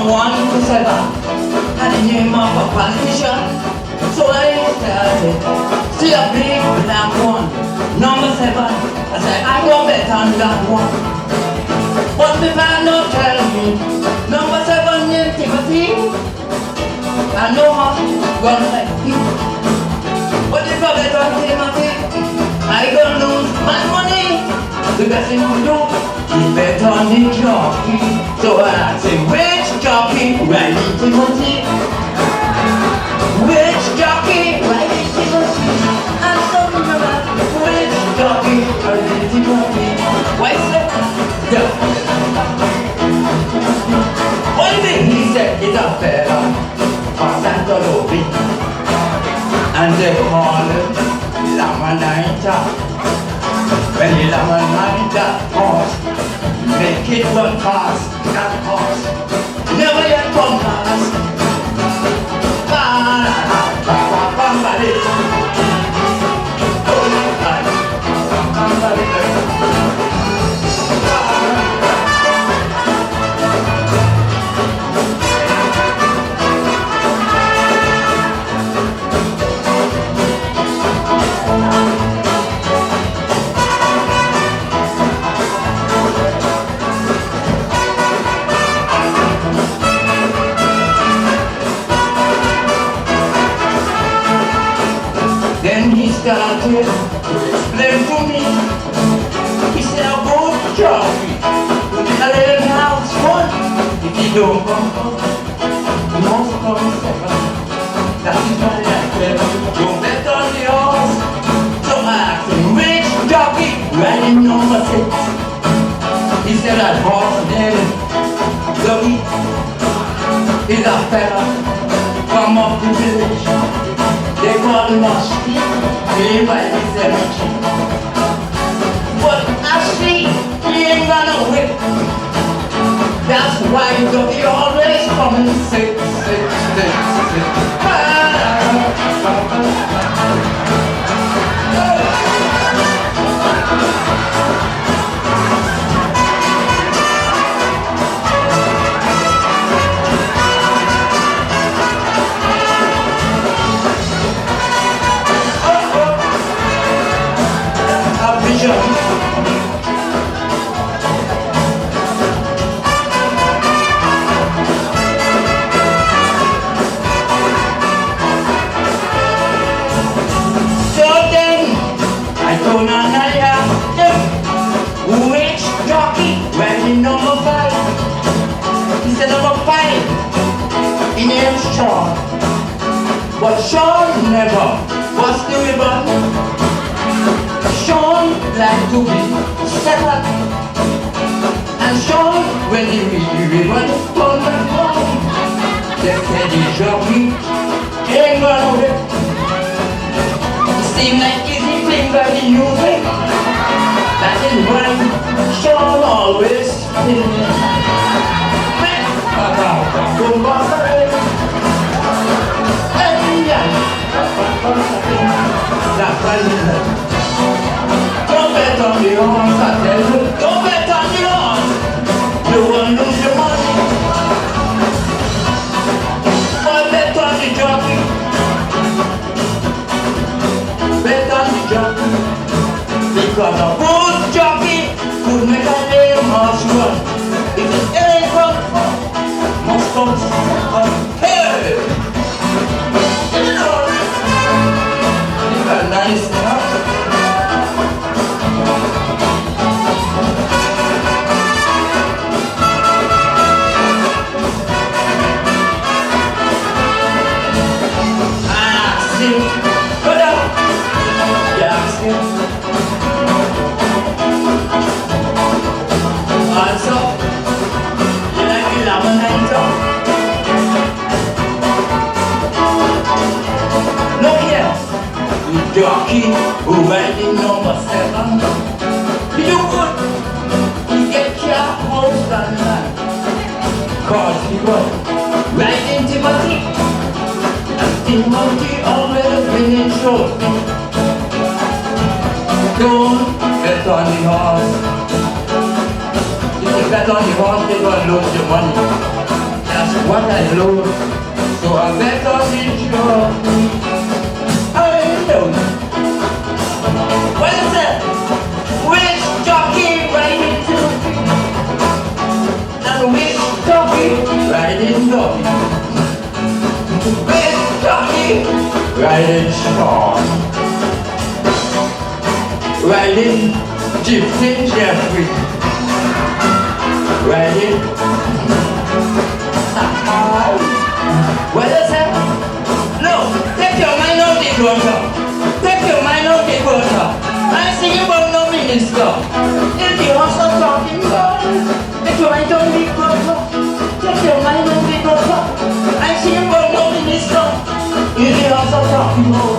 from 1 to 7 had the name of a politician. So I started, see a big black one, number 7. I said, I know better than that one. But the man don't tell me, number 7 named Timothy. I know how to run like him. But if I bet on Timothy, I gonna lose my money. The best thing to do is bet on the jockey. So I say, which jockey riding Timothy? Which jockey riding Timothy? And some about which jockey riding Timothy? Why say the one thing he said is a fella from Santa Lobi, and they call him Lamanita. When the Lamanita horse make it run fast, that horse never yet come fast. Then he started to explain to me. He said, I'll go to Jockey. I let him have fun. If he don't come up, he must come second. That is why I said, don't bet on the horse. So I asked him, which jockey riding number 6? He said, that horse named Jockey is a fella from up the village. They call him a street, he by the cemetery. But actually, he ain't gonna whip. That's why he always coming sick. Which jockey riding number 5? He said number 5. He named Sean. But Sean never was the ribbon. Sean liked to be settled. And Sean, when he read the ribbon, told me wrong. They said the jockey ain't gonna whip. It seemed like easy thing by the music. That is when Sean always that's why he said, don't bet on the horse, I tell you. Don't bet on the horse. You won't lose your money. But bet on the jockey. Bet on the jockey. Because a good jockey could make a lame horse run. If it ain't run, must come second. Hey! You know, it's a nice enough. Ask him. Go down. You ask him. Also, you like the Lamanita? Look here, the jockey who riding number 7. He do good. He get car house and land. Cause he was riding Timothy. And Timothy always winning trophy. Don't bet on the horse. If you bet on the horse, you're going to lose your money. That's what I lose, so I better enjoy. I know. What is that? Which jockey riding to and which jockey riding doggy? Which jockey riding strong? Riding Gypsy Jeffrey? Riding what is that? No, take your mind off the quarter. Take your mind off the quarter. I'm singing about no minister. If the horse are talking about, take your mind off the quarter. Take your mind off the quarter. I'm singing about no minister. If the horse are talking about.